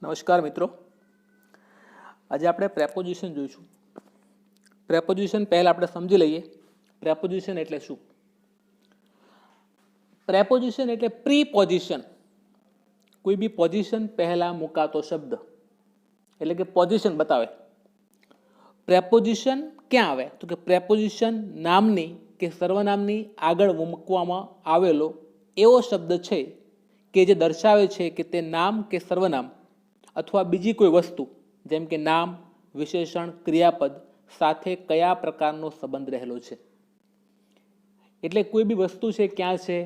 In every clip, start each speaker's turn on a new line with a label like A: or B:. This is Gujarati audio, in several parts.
A: નમસ્કાર મિત્રો, આજે આપણે પ્રેપોઝિશન જોઈશું. પ્રેપોઝિશન પહેલાં આપણે સમજી લઈએ પ્રેપોઝિશન એટલે શું. પ્રેપોઝિશન એટલે પ્રીપોઝિશન, કોઈ બી પોઝિશન પહેલાં મુકાતો શબ્દ એટલે કે પોઝિશન બતાવે. પ્રેપોઝિશન ક્યાં આવે તો કે પ્રેપોઝિશન નામની કે સર્વનામની આગળ મૂકવામાં આવેલો એવો શબ્દ છે કે જે દર્શાવે છે કે તે નામ કે સર્વનામ અથવા બીજી કોઈ વસ્તુ જેમ કે નામ, વિશેષણ, ક્રિયાપદ સાથે કયા પ્રકારનો સંબંધ રહેલો છે. એટલે કોઈ બી વસ્તુ છે, ક્યાં છે,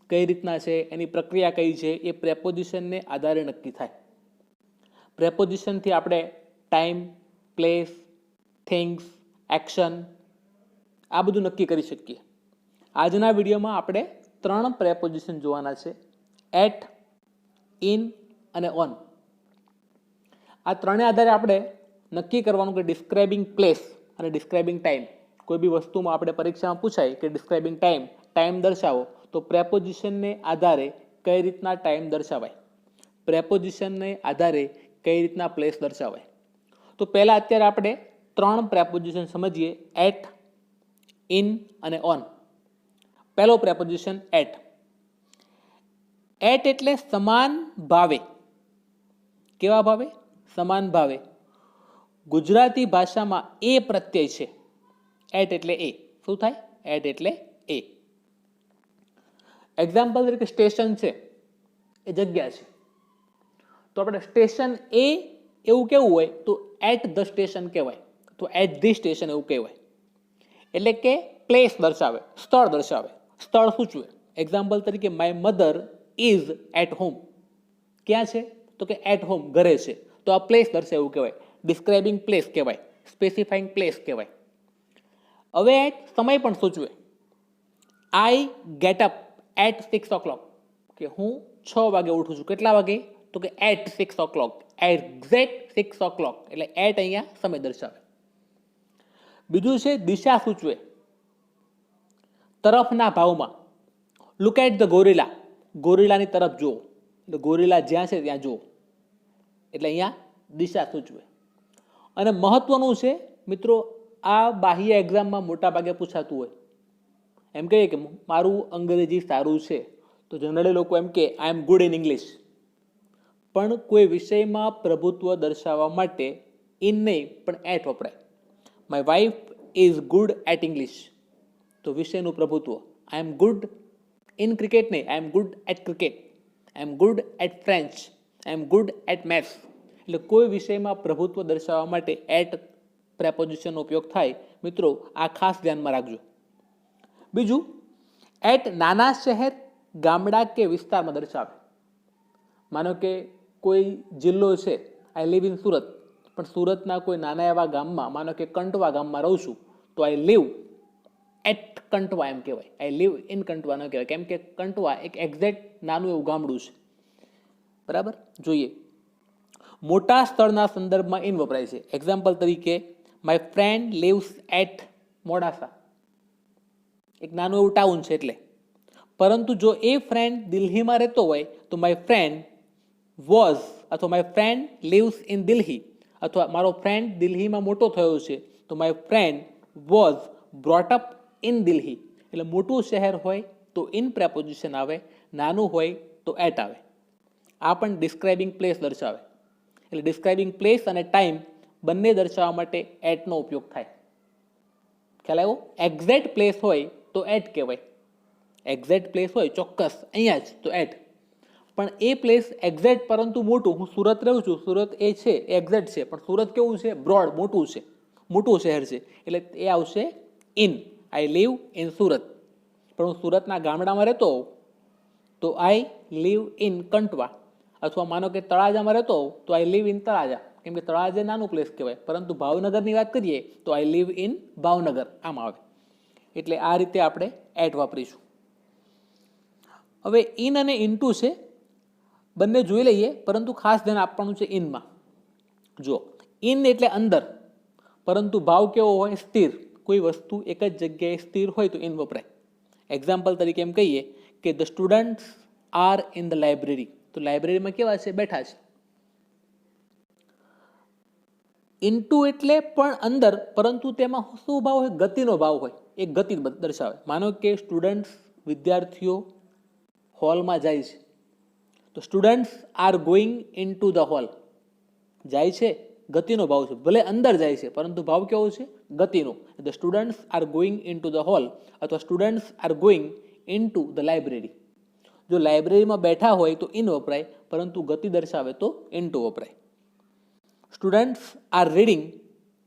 A: કઈ રીતના છે, એની પ્રક્રિયા કઈ છે, એ પ્રેપોઝિશનને આધારે નક્કી થાય. પ્રેપોઝિશનથી આપણે ટાઈમ, પ્લેસ, થિંગ્સ, એક્શન આ બધું નક્કી કરી શકીએ. આજના વિડીયોમાં આપણે 3 પ્રેપોઝિશન જોવાના છે: એટ, ઇન અને ઓન. આ ત્રણે આધારે આપણે નક્કી કરવાનું કે ડિસ્ક્રાઇબિંગ પ્લેસ અને ડિસ્ક્રાઇબિંગ ટાઈમ. કોઈ બી વસ્તુમાં આપણે પરીક્ષામાં પૂછાય કે ડિસ્ક્રાઇબિંગ ટાઈમ દર્શાવો, તો પ્રેપોઝિશનને આધારે કઈ રીતના ટાઈમ દર્શાવાય, પ્રેપોઝિશનને આધારે કઈ રીતના પ્લેસ દર્શાવાય. તો પહેલાં અત્યારે આપણે 3 પ્રેપોઝિશન સમજીએ: એટ, ઇન અને ઓન. પહેલો પ્રેપોઝિશન એટ. એટ એટલે સમાન ભાવે. કેવા ભાવે? સમાન ભાવે. ગુજરાતી ભાષામાં એ પ્રત્યય છે. એટ એટલે એ. શું થાય? એટ એટલે એ. એક્ઝામ્પલ તરીકે સ્ટેશન છે, એ જગ્યા છે. તો આપણે સ્ટેશન એ એવું કેવું હોય તો એટ ધ સ્ટેશન કહેવાય, તો એટ ધી સ્ટેશન એવું કહેવાય. એટલે કે પ્લેસ દર્શાવે, સ્થળ દર્શાવે, સ્થળ સૂચવે. એક્ઝામ્પલ તરીકે my mother is at home. ક્યાં છે તો કે એટ હોમ, ઘરે છે. તો આ પ્લેસ દર્શાવે એવું કહેવાય, ડિસ્ક્રાઇબિંગ પ્લેસ કહેવાય, સ્પેસિફાઈંગ પ્લેસ કહેવાય. હવે એટ સમય પણ સૂચવે. I get up at 6 o'clock, કે હું 6 વાગે ઉઠું છું. કેટલા વાગે તો કે એટ 6 o'clock, એક્ઝેક્ટ 6 o'clock. એટલે એટ અહીંયા સમય દર્શાવે. બીજું છે દિશા સૂચવે. તરફના ભાવમાં લુક એટ ધ ગોરિલા, ગોરિલાની તરફ જુઓ, એટલે ગોરિલા જ્યાં છે ત્યાં જુઓ, એટલે અહીંયા દિશા સૂચવે. અને મહત્વનું છે મિત્રો, આ બાહ્ય એક્ઝામમાં મોટા ભાગે પૂછાતું હોય. એમ કહીએ કે મારું અંગ્રેજી સારું છે, તો જનરલી લોકો એમ કે આઈ એમ ગુડ ઇન ઇંગ્લિશ. પણ કોઈ વિષયમાં પ્રભુત્વ દર્શાવવા માટે ઇન નહીં પણ એટ વપરાય. My wife is good at English, તો વિષયનું પ્રભુત્વ. I am good in cricket નહીં, I am good at cricket, I am good at French, I am good at maths. એટલે કોઈ વિષયમાં પ્રભુત્વ દર્શાવવા માટે એટ પ્રેપોઝિશનનો ઉપયોગ થાય. મિત્રો આ ખાસ ધ્યાનમાં રાખજો. બીજું, એટ નાના શહેર, ગામડા કે વિસ્તારમાં દર્શાવે. માનો કે કોઈ જિલ્લો છે, આઈ લીવ ઇન સુરત, પણ સુરતના કોઈ નાના એવા ગામમાં, માનો કે કંટવા ગામમાં રહું છું, તો આઈ લીવ એટ કંટવા એમ કહેવાય, આઈ લીવ ઇન કંટવા ન કહેવાય. કેમ કે કંટવા એક એક્ઝેક્ટ નાનું એવું ગામડું છે. બરાબર? જોઈએ, મોટા સ્થળના સંદર્ભમાં ઇન વપરાય છે. એક્ઝામ્પલ તરીકે my friend lives at Modasa, એક નાનું એવું ટાઉન છે એટલે. પરંતુ જો એ ફ્રેન્ડ દિલ્હીમાં રહેતો હોય તો માય ફ્રેન્ડ વોઝ, અથવા my friend lives in Delhi, અથવા મારો ફ્રેન્ડ દિલ્હીમાં મોટો થયો છે તો my friend was brought up in Delhi. એટલે મોટું શહેર હોય તો ઇન પ્રેપોઝિશન આવે, નાનું હોય તો એટ આવે. આ પણ ડિસ્ક્રાઇબિંગ પ્લેસ દર્શાવે. એટલે ડિસ્ક્રાઇબિંગ પ્લેસ અને ટાઈમ બંને દર્શાવવા માટે એટનો ઉપયોગ થાય. ખ્યાલ આવ્યો? એક્ઝેક્ટ પ્લેસ હોય તો એટ કહેવાય. એક્ઝેક્ટ પ્લેસ હોય ચોક્કસ અહીંયા જ તો એટ. પણ એ પ્લેસ એક્ઝેક્ટ પરંતુ મોટું, હું સુરત રહું છું, સુરત એ છે એ એક્ઝેક્ટ છે, પણ સુરત કેવું છે? બ્રોડ, મોટું છે, મોટું શહેર છે, એટલે એ આવશે in. I live in Surat. પણ હું સુરતના ગામડામાં રહેતો હોઉં તો આઈ લીવ ઇન કંટવા. અથવા માનો કે તળાજામાં રહેતો હોઉં તો આઈ લીવ ઇન તળાજા. કેમ કે તળાજા નાનું પ્લેસ કહેવાય, પરંતુ ભાવનગરની વાત કરીએ તો આઈ લીવ ઇન ભાવનગર, આમ આવે. એટલે આ રીતે આપણે એટ વાપરીશું. હવે ઇન અને ઇનટુ છે, બંને જોઈ લઈએ, પરંતુ ખાસ ધ્યાન આપવાનું છે ઇનમાં. જો, ઇન એટલે અંદર, પરંતુ ભાવ કેવો હોય? સ્થિર. કોઈ વસ્તુ એક જ જગ્યાએ સ્થિર હોય તો ઇન વપરાય. એક્ઝામ્પલ તરીકે એમ કહીએ કે the students are in the library, તો લાઇબ્રેરીમાં કેવા છે? બેઠા છે. ઇન્ટુ એટલે પણ અંદર, પરંતુ તેમાં શું ભાવ હોય? ગતિનો ભાવ હોય. એક ગતિ દર્શાવે. માનો કે સ્ટુડન્ટ્સ, વિદ્યાર્થીઓ હોલમાં જાય છે, તો students are going in to the hall. જાય છે, ગતિનો ભાવ છે. ભલે અંદર જાય છે, પરંતુ ભાવ કેવો છે? ગતિનો. The students are going in to the hall અથવા students are going in to the library. જો લાઇબ્રેરીમાં બેઠા હોય તો ઇન વપરાય, પરંતુ ગતિ દર્શાવે તો ઇન ટુ વપરાય. Students are reading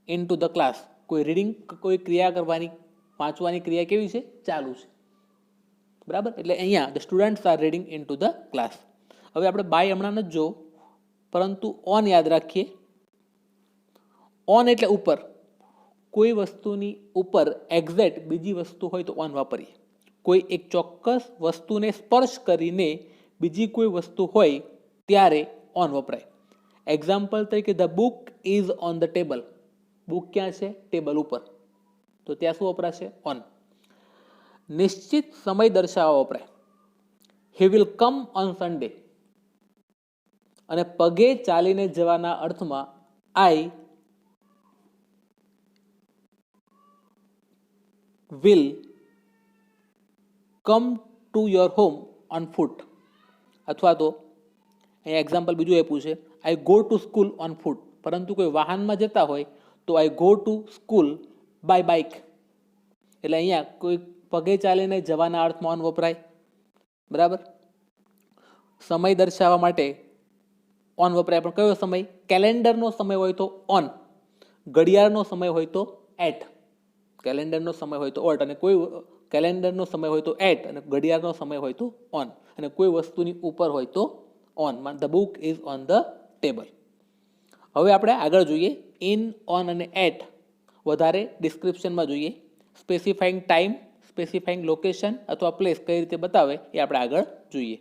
A: in to the class. કોઈ રીડિંગ, કોઈ ક્રિયા કરવાની, વાંચવાની ક્રિયા કેવી છે? ચાલુ છે. બરાબર. એટલે અહીંયા the students R reading in to the class. હવે આપણે બાય હમણાં નથી જો, પરંતુ ઓન યાદ રાખીએ. ઓન એટલે ઉપર. કોઈ વસ્તુની ઉપર એક્ઝેક્ટ બીજી વસ્તુ હોય તો ઓન વાપરીએ. કોઈ એક ચોક્કસ વસ્તુને સ્પર્શ કરીને બીજી કોઈ વસ્તુ હોય ત્યારે ઓન વપરાય. એક્ઝામ્પલ તરીકે the book is on the table. Book ક્યાં છે? ટેબલ ઉપર. તો ત્યાં શું વપરાશે? ઓન. નિશ્ચિત સમય દર્શાવવા વપરાય. He will come on Sunday. અને પગે ચાલીને જવાના અર્થમાં I will come to your home on foot. અથવા તો અહીંયા એક્ઝામ્પલ બીજું આપ્યું છે, I go to school on foot. પરંતુ કોઈ વાહનમાં જતા હોય તો I go to school by bike. એટલે અહીંયા કોઈ પગે ચાલીને જવાના અર્થમાં ઓન વપરાય. બરાબર. સમય દર્શાવવા માટે ઓન વપરાય, પણ કયો સમય? કેલેન્ડરનો સમય હોય તો ઓન, ઘડિયાળનો સમય હોય તો એટ. કેલેન્ડરનો સમય હોય તો ઓટ, અને કોઈ કેલેન્ડરનો સમય હોય તો એટ, અને ઘડિયાળનો સમય હોય તો ઓન, અને કોઈ વસ્તુની ઉપર હોય તો on. The book is on the table. હવે આપણે આગળ જોઈએ. ઇન, ઓન અને એટ વધારે ડિસ્ક્રિપ્શનમાં જોઈએ. સ્પેસિફાઈંગ ટાઈમ, સ્પેસિફાઈંગ લોકેશન અથવા પ્લેસ કઈ રીતે બતાવે એ આપણે આગળ જોઈએ.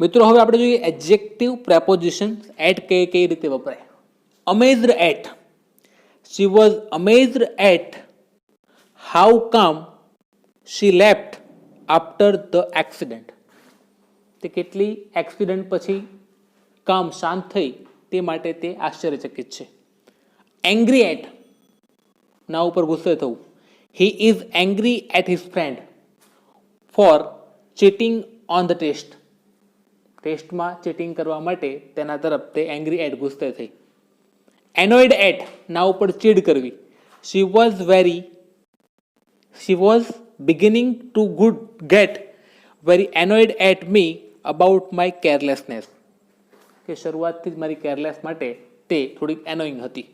A: મિત્રો હવે આપણે જોઈએ એડજેક્ટિવ પ્રેપોઝિશન. એટ કઈ રીતે વપરાય. Amazed at. She was amazed at how calm she left after the accident. તે કેટલી એક્સિડન્ટ પછી કામ શાંત થઈ તે માટે તે આશ્ચર્યચકિત છે. એંગ્રી એટ, ના ઉપર ગુસ્સે થવું. He is angry at his friend for cheating on the test. ટેસ્ટમાં ચીટિંગ કરવા માટે તેના તરફ તે એંગ્રી એટ, ગુસ્સે થઈ. એનોઇડ એટ, ના ઉપર ચીડ કરવી. She was beginning to get very annoyed at me about my carelessness. કે શરૂઆતથી જ મારી કેરલેસ માટે તે થોડીક એનોઈંગ હતી.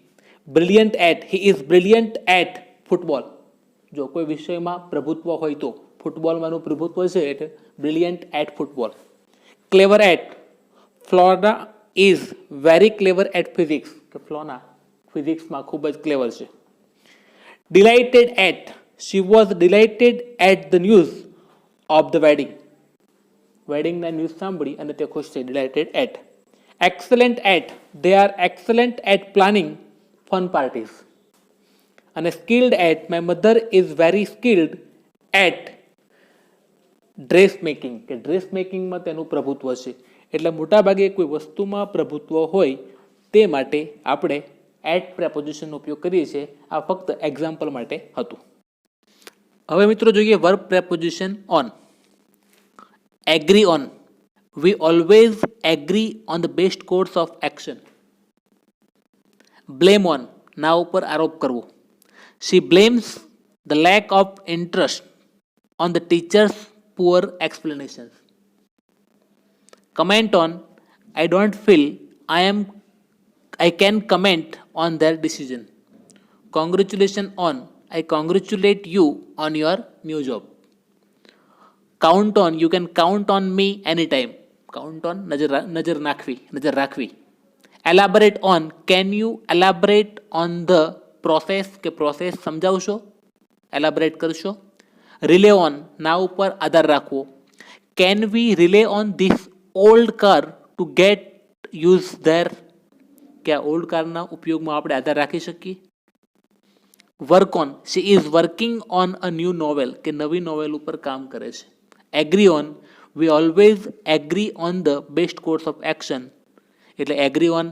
A: Brilliant at, he is brilliant at football. જો કોઈ વિષયમાં પ્રભુત્વ હોય તો ફૂટબોલમાંનું પ્રભુત્વ છે એટલે brilliant at football. Clever at, Fiona is very clever at physics. કે ફ્લોના ફિઝિક્સમાં ખૂબ જ ક્લેવર છે. Delighted at, she was delighted at the news of the wedding. વેડિંગના ન્યૂઝ સાંભળી અને તે ખુશ થઈ. Delighted at. Excellent at, they are excellent at planning fun parties. અને skilled at, my mother is very skilled at dress making. કે ડ્રેસ મેકિંગમાં તેનું પ્રભુત્વ છે. એટલે મોટાભાગે કોઈ વસ્તુમાં પ્રભુત્વ હોય તે માટે આપણે એટ પ્રેપોઝિશનનો ઉપયોગ કરીએ છીએ. આ ફક્ત એક્ઝામ્પલ માટે હતું. હવે મિત્રો જોઈએ verb preposition on. Agree on. We always agree on the best course of action. Blame on, ના ઉપર આરોપ કરવો. She blames the lack of interest on the teacher's poor explanation. Comment on, I don't feel I can comment on their decision. Congratulations on, I congratulate you on your new job. Count on, you can count on me anytime. Count on, નજર રાખવી. Elaborate on, can you elaborate on the process કે પ્રોસેસ સમજાવશો, એલાબરેટ કરશો. Rely on, ના ઉપર આધાર રાખવો. Can we rely on this old car to get use there? કે આ ઓલ્ડ કારના ઉપયોગમાં આપણે આધાર રાખી શકીએ. Work on, she is working on a new novel. કે નવી નોવેલ ઉપર કામ કરે છે. Agree on, we always agree on the best course of action, એટલે એગ્રી ઓન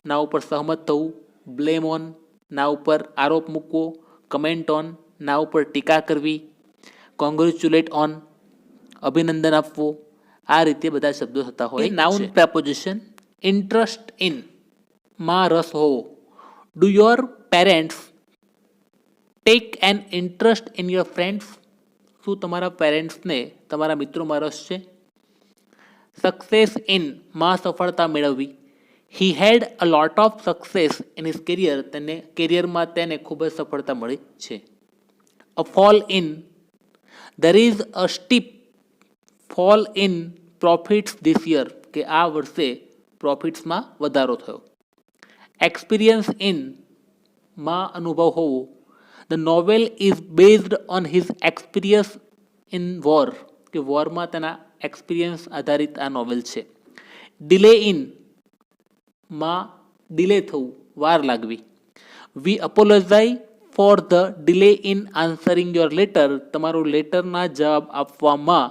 A: ના ઉપર સહમત થવું, બ્લેમ ઓન ના ઉપર આરોપ મૂકવો, કમેન્ટ ઓન ના ઉપર ટીકા કરવી, કોંગ્રેચ્યુલેટ ઓન અભિનંદન આપવું, આ રીતે બધા શબ્દો થતા હોય. નાઉન પ્રેપોઝિશન ઇન્ટરેસ્ટ ઇન માં રસ હોવો. Do your parents tech N interest in your friends? શું તમારા પેરેન્ટ્સને તમારા મિત્રોમાં રસ છે? સક્સેસ ઇન માં સફળતા મેળવવી. He had a lot of success in his career, તેને કેરિયરમાં તેને ખૂબ જ સફળતા મળી છે. A fall in, there is a steep fall in profits this year, કે આ વર્ષે પ્રોફિટ્સમાં વધારો થયો. એક્સપિરિયન્સ ઇન માં અનુભવ હોવો. The novel is based on his experience in war, કે વોરમાં તેના એક્સપિરિયન્સ આધારિત આ નોવેલ છે. ડિલે ઇન માં ડિલે થવું, વાર લાગવી. We apologise for the delay in answering your letter, તમારું લેટરના જવાબ આપવામાં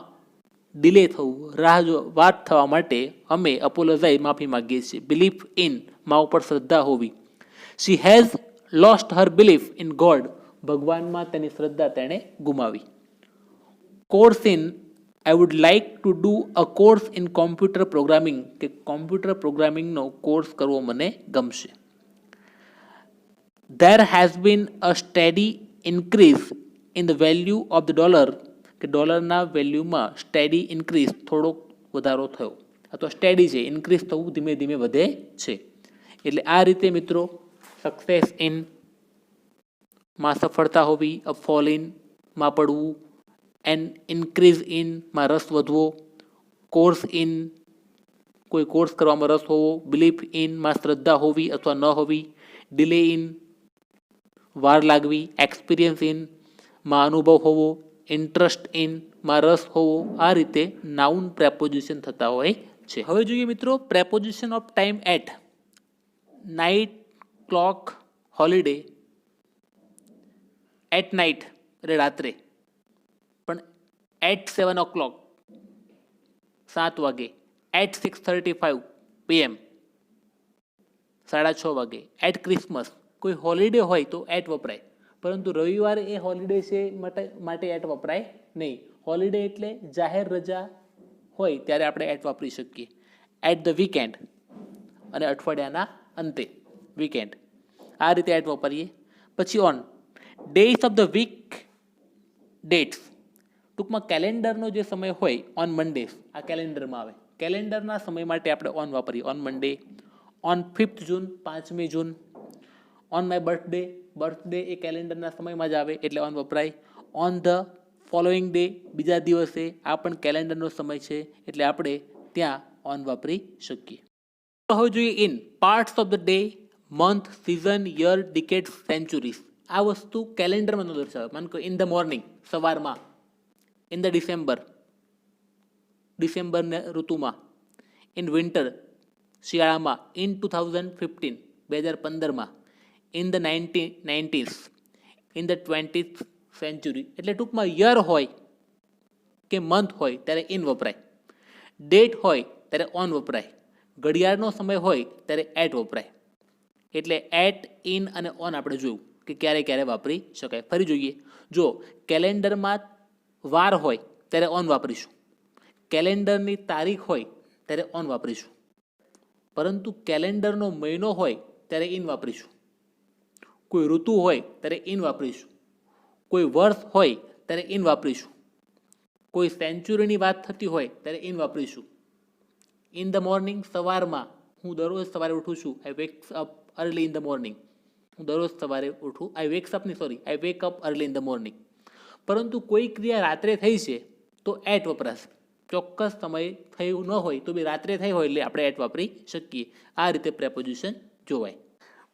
A: ડિલે થવું, વાત થવા માટે અમે અપોલોજાઇઝ માફી માગીએ છીએ. બિલીફ ઇન માં ઉપર શ્રદ્ધા હોવી. She has lost her belief in God, ભગવાનમાં તેની શ્રદ્ધા તેણે ગુમાવી. Course in, I would like to do a course in computer programming, કે કોમ્પ્યુટર પ્રોગ્રામિંગનો કોર્સ કરવો મને ગમશે. There has been a steady increase in the value of the dollar, કે ડોલરના વેલ્યુમાં સ્ટેડી ઇન્ક્રીઝ, થોડોક વધારો થયો, અથવા સ્ટેડી છે, ઇન્ક્રીઝ થવું ધીમે ધીમે વધે છે. એટલે આ રીતે મિત્રો સક્સેસ ઇન માં સફળતા હોવી, અ ફોલ ઇન માં પડવું, એન્ડ ઇન્ક્રીઝ ઇન માં રસ વધવો, કોર્સ ઇન કોઈ કોર્સ કરવામાં રસ હોવો, બિલીફ ઇન માં શ્રદ્ધા હોવી અથવા ન હોવી, ડિલે ઇન વાર લાગવી, એક્સપિરિયન્સ ઇન માં અનુભવ હોવો, ઇન્ટરેસ્ટ ઇન માં રસ હોવો, આ રીતે નાઉન પ્રેપોઝિશન થતા હોય છે. હવે જોઈએ મિત્રો preposition of time at. Night, clock, holiday. At night એટલે રાત્રે, પણ એટ 7 o'clock 7 વાગે, એટ 6:35 PM 6:30 વાગે, એટ ક્રિસમસ. કોઈ હોલિડે હોય તો એટ વપરાય, પરંતુ રવિવારે એ હોલિડે છે માટે એટ વપરાય નહીં. હોલિડે એટલે જાહેર રજા હોય ત્યારે આપણે એટ વાપરી શકીએ. એટ ધ વીકેન્ડ અને અઠવાડિયાના અંતે, વીકેન્ડ, આ રીતે એટ વાપરીએ. પછી on, days of the week, dates. ટૂંકમાં કેલેન્ડરનો જે સમય હોય ઓન મંડે, આ કેલેન્ડરમાં આવે, કેલેન્ડરના સમય માટે આપણે ઓન વાપરીએ. On Monday, on 5th June 5મી June, on my birthday, birthday એ કેલેન્ડરના સમયમાં જ આવે એટલે ઓન વપરાય. ઓન ધ ફોલોઈંગ ડે, બીજા દિવસે, આ પણ કેલેન્ડરનો સમય છે એટલે આપણે ત્યાં ઓન વાપરી શકીએ. તો હવે જોઈએ in. Parts of the day, month, season, year, decade, centuries. આ વસ્તુ કેલેન્ડરમાં ન દર્શાવે. માનો કે ઇન ધ મોર્નિંગ, સવારમાં, ઇન ધ ડિસેમ્બર ઋતુમાં, ઇન વિન્ટર શિયાળામાં, ઇન 2015 2015માં, in the 1990s, in the 20th century. એટલે ટૂંકમાં યર હોય કે મંથ હોય ત્યારે ઇન વપરાય, ડેટ હોય ત્યારે ઓન વપરાય, ઘડિયાળનો સમય હોય ત્યારે એટ વપરાય. એટલે એટ, ઇન અને ઓન આપણે જોયું કે ક્યારે ક્યારે વાપરી શકાય. ફરી જોઈએ, જો કેલેન્ડરમાં વાર હોય ત્યારે ઓન વાપરીશું, કેલેન્ડરની તારીખ હોય ત્યારે ઓન વાપરીશું, પરંતુ કેલેન્ડરનો મહિનો હોય ત્યારે ઇન વાપરીશું, કોઈ ઋતુ હોય ત્યારે ઇન વાપરીશું, કોઈ વર્ષ હોય ત્યારે ઇન વાપરીશું, કોઈ સેન્ચુરીની વાત થતી હોય ત્યારે ઇન વાપરીશું. ઇન ધ મોર્નિંગ, સવારમાં, હું દરરોજ સવારે ઉઠું છું, I wakes up early in the morning, હું દરરોજ સવારે ઉઠું, I wake up early in the morning. પરંતુ કોઈ ક્રિયા રાત્રે થઈ છે તો એટ વપરાશે. ચોક્કસ સમય થયું ન હોય તો બી રાત્રે થઈ હોય એટલે આપણે એટ વાપરી શકીએ. આ રીતે પ્રેપોઝિશન જોવાય.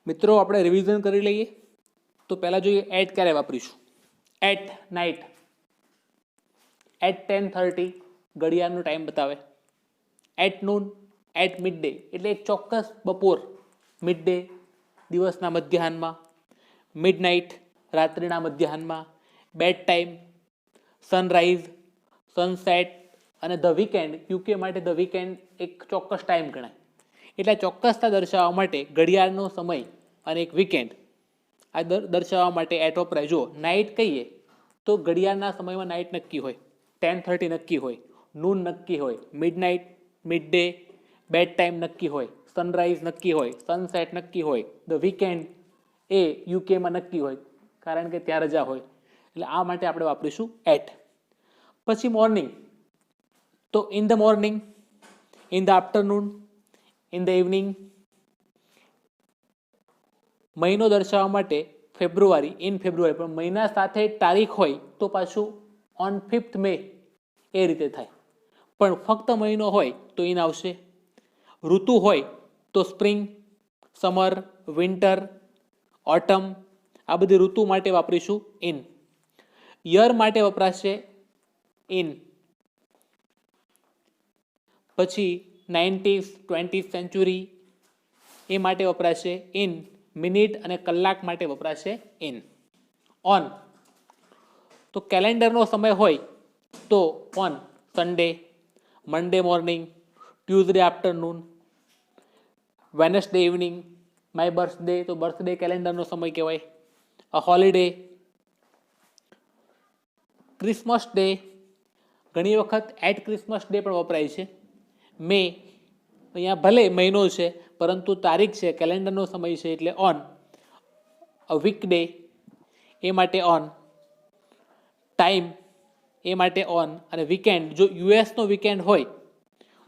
A: મિત્રો આપણે રિવિઝન કરી લઈએ. તો પહેલાં જોઈએ એટ ક્યારે વાપરીશું. એટ નાઇટ, એટ 10:30 ઘડિયાળનો ટાઈમ બતાવે. At noon, at midday એટલે એક ચોક્કસ બપોર, મિડ ડે દિવસના મધ્યાહનમાં, મિડ નાઇટ રાત્રિના મધ્યાહનમાં, બેડ ટાઈમ, સનરાઈઝ, સનસેટ, અને ધ વીકેન્ડ યુકે માટે ધ વીકેન્ડ એક ચોક્કસ ટાઈમ ગણાય. એટલે ચોક્કસતા દર્શાવવા માટે ઘડિયાળનો સમય અને એક વીકેન્ડ આ દર્શાવવા માટે એટ વપરાય. જો નાઇટ કહીએ તો ઘડિયાળના સમયમાં નાઇટ નક્કી હોય, 10:30 નક્કી હોય, નૂન નક્કી હોય, midnight, midday, bedtime નક્કી હોય, સનરાઈઝ નક્કી હોય, સનસેટ નક્કી હોય. ધ વીકેન્ડ એ યુકેમાં નક્કી હોય કારણ કે ત્યાં રજા હોય. એટલે આ માટે આપણે વાપરીશું એટ. પછી મોર્નિંગ, તો in the morning, in the afternoon, in the evening. મહિનો દર્શાવવા માટે ફેબ્રુઆરી, ઇન ફેબ્રુઆરી, પણ મહિના સાથે તારીખ હોય તો પાછું ઓન 5th મે એ રીતે થાય. પણ ફક્ત મહિનો હોય તો ઇન આવશે. ઋતુ હોય તો સ્પ્રિંગ, સમર, વિન્ટર, ઓટમ, આ બધી ઋતુ માટે વાપરીશું ઇન. યર માટે વપરાશે ઇન. પછી 90s, 20th સેન્ચુરી એ માટે વપરાશે ઇન. મિનિટ અને કલાક માટે વપરાશે ઇન. ઓન, તો કેલેન્ડરનો સમય હોય તો on Sunday, Monday morning, Tuesday afternoon, Wednesday evening. My birthday, તો બર્થડે કેલેન્ડરનો સમય કહેવાય. અ હોલિડે, ક્રિસમસ ડે, ઘણી વખત એટ ક્રિસમસ ડે પણ વપરાય છે. મે, અહીંયા ભલે મહિનો છે પરંતુ તારીખ છે, કેલેન્ડરનો સમય છે એટલે ઓન. અ વીકડે એ માટે ઓન. ટાઈમ એ માટે ઓન. અને વીકેન્ડ, જો યુએસનો વીકેન્ડ હોય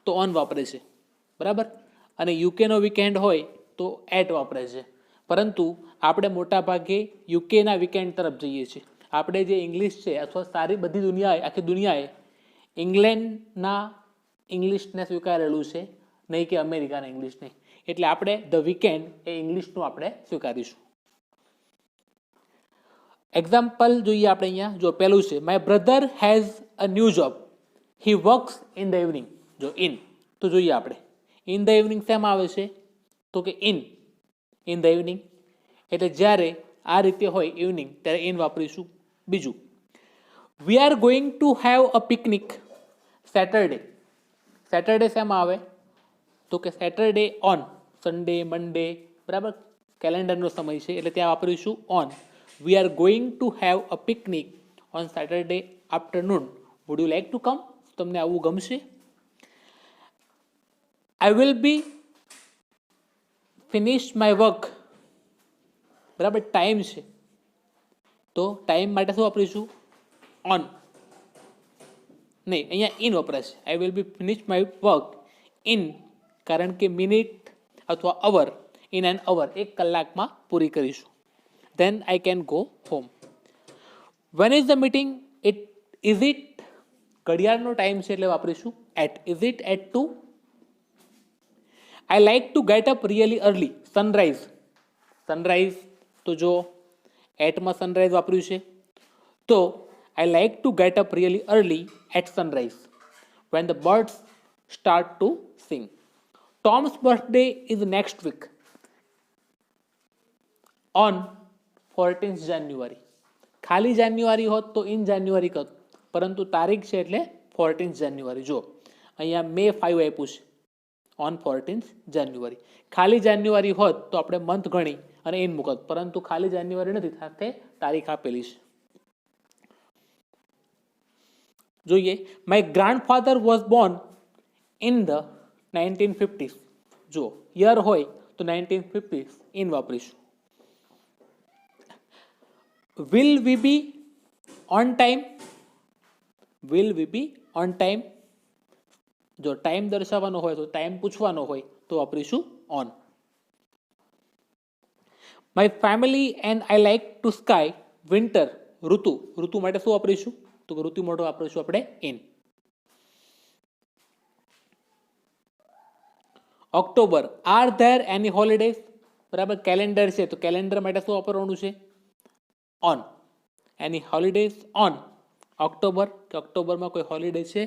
A: તો ઓન વાપરે છે, બરાબર, અને યુકેનો વીકેન્ડ હોય તો એટ વાપરે છે. પરંતુ આપણે મોટાભાગે યુકેના વીકેન્ડ તરફ જઈએ છીએ. આપણે જે ઇંગ્લિશ છે અથવા સારી બધી દુનિયાએ, આખી દુનિયાએ ઇંગ્લેન્ડના ઇંગ્લિશને સ્વીકારેલું છે, નહીં કે અમેરિકાના ઇંગ્લિશને. એટલે આપણે ધ વીકેન્ડ એ ઇંગ્લિશનું આપણે સ્વીકારીશું. એક્ઝામ્પલ જોઈએ આપણે અહીંયા. જો પહેલું છે, my brother has a new job, he works in the evening. જો ઇન, તો જોઈએ આપણે ઇન ધ ઇવનિંગ શેમાં આવે છે, તો કે ઇન ધ ઇવનિંગ. એટલે જ્યારે આ રીતે હોય ઇવનિંગ ત્યારે ઇન વાપરીશું. બીજું, વી are going to have a picnic Saturday. Saturday શેમાં આવે, તો કે સેટરડે ઓન. સન્ડે, મંડે, બરાબર, કેલેન્ડરનો સમય છે એટલે ત્યાં વાપરીશું on. We are going to have a picnic on Saturday afternoon. Would you like to come? તમને આવું ગમશે? I will be finish my work. બરાબર, ટાઈમ છે તો ટાઈમ માટે શું વાપરીશું, ઓન. નહીં, અહીંયા ઇન વપરાશે. આઈ will be finish my work in, કારણ કે મિનિટ અથવા અવર, ઇન એન અવર, 1 કલાકમાં પૂરી કરીશું. Then I can go home. When is the meeting, is it, ઘડિયાળનો ટાઈમ છે એટલે વાપરીશું at. Is it at 2? I like to get up really early. Sunrise, sunrise, તો જો એટમાં સનરાઈઝ વાપર્યું છે તો I like to get up really early at sunrise when the birds start to sing. Tom's birthday is next week on 14th January. ખાલી જાન્યુઆરી હોત તો ઇન જાન્યુઆરી કર, પરંતુ તારીખ છે એટલે 14th જાન્યુઆરી. જો અહીંયા મે 5 આપ્યું છે, ઓન 14th જાન્યુઆરી. ખાલી જાન્યુઆરી હોત તો આપણે મંથ ગણી અને ઇન મૂકત, પરંતુ ખાલી જાન્યુઆરી નથી, સાથે તારીખ આપેલી છે. જોઈએ, my grandfather was Born in the 1950s. જો યર હોય તો 1950s ઇન વાપરીશું. Will we B on time, will we B on time. જો ટાઈમ દર્શાવવાનો હોય તો ટાઈમ પૂછવાનો હોય તો વાપરીશું on. My family and I like two sky winter. ઋતુ, ઋતુ માટે શું વાપરીશું, તો ઋતુ માટે વાપરીશું આપણે in. October, are there any holidays. બરાબર, કેલેન્ડર છે તો કેલેન્ડર માટે શું વાપરવાનું છે, on. Any holidays on October, કે ઓક્ટોબરમાં કોઈ હોલિડે છે.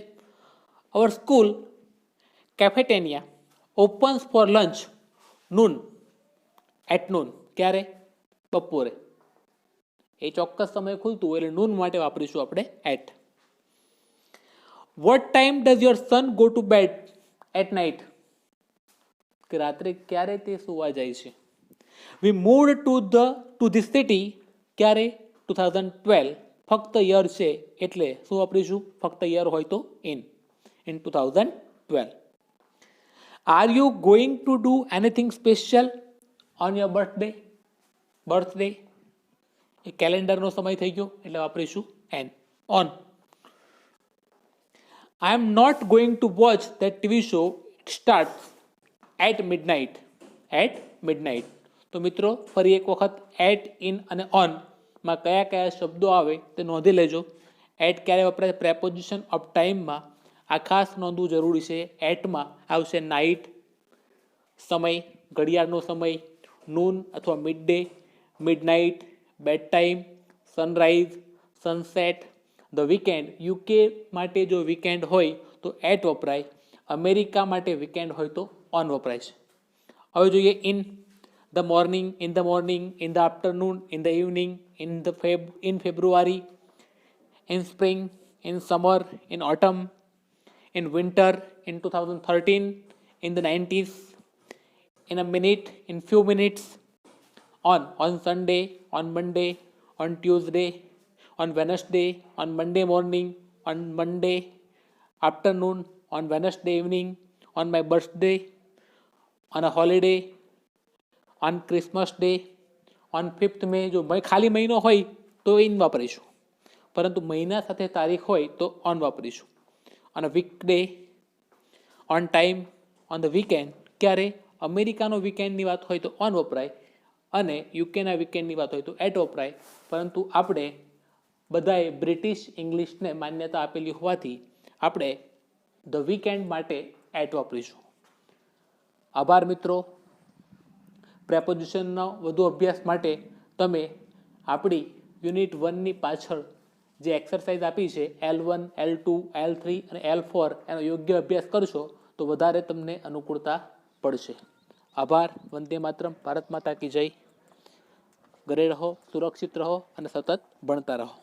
A: Our school cafeteria opens for lunch noon, at noon. ક્યારે, બપોરે. એ ચોક્કસ સમય ખુલતું હોય એટલે નૂન માટે વાપરીશું આપણે at. What time does your son go to bed at night, કે રાત્રે ક્યારે તે સુવા જાય છે. We moved to this city, ક્યારે 2012, ફક્ત યર છે એટલે શું વાપરીશું, ફક્ત યર હોય તો in 2012. Are you going to do anything special on your birthday, એ કેલેન્ડરનો સમય થઈ ગયો એટલે વાપરીશું in, on. I am not going to watch that TV show, it start at midnight, at midnight. તો મિત્રો ફરી એક વખત એટ, ઇન અને ઓન માં કયા કયા શબ્દો આવે તે નોંધી લેજો. એટ ક્યારે વપરાય, પ્રેપોઝિશન ઓફ ટાઈમમાં, આ ખાસ નોંધવું જરૂરી છે. એટમાં આવશે નાઇટ, સમય, ઘડિયાળનો સમય, નૂન અથવા midday, midnight, bedtime, sunrise, sunset, the weekend. UK માટે જો વીકેન્ડ હોય તો એટ વપરાય, અમેરિકા માટે વીકેન્ડ હોય તો ઓન વપરાય છે. હવે જોઈએ in. The morning, in the morning, in the afternoon, in the evening, in February, in spring, in summer, in autumn, in winter, in 2013, in the 90s, in a minute, in few minutes, on Sunday, on Monday, on Tuesday, on Wednesday, on Monday morning, on Monday afternoon, on Wednesday evening, on my birthday, on a holiday, on Christmas day, on 5th May. જો ખાલી મહિનો હોય તો ઇન વાપરીશું, પરંતુ મહિના સાથે તારીખ હોય તો ઓન વાપરીશું. on a weekday, on time, on the weekend. ક્યારે અમેરિકાનો વીકેન્ડની વાત હોય તો ઓન વપરાય અને યુકેના વીકેન્ડની વાત હોય તો એટ વપરાય, પરંતુ આપણે બધાએ બ્રિટિશ ઇંગ્લિશને માન્યતા આપેલી હોવાથી આપણે ધ વીકેન્ડ માટે એટ વાપરીશું. આભાર મિત્રો. પ્રેપોઝિશનનો વધુ અભ્યાસ માટે તમે આપણી યુનિટ 1ની પાછળ જે એક્સરસાઇઝ આપી છે L1, L2, L3 અને L4 એનો યોગ્ય અભ્યાસ કરશો તો વધારે તમને અનુકૂળતા પડશે. આભાર. વંદે માતરમ. ભારત માતા કી જય. ઘરે રહો, સુરક્ષિત રહો અને સતત ભણતા રહો.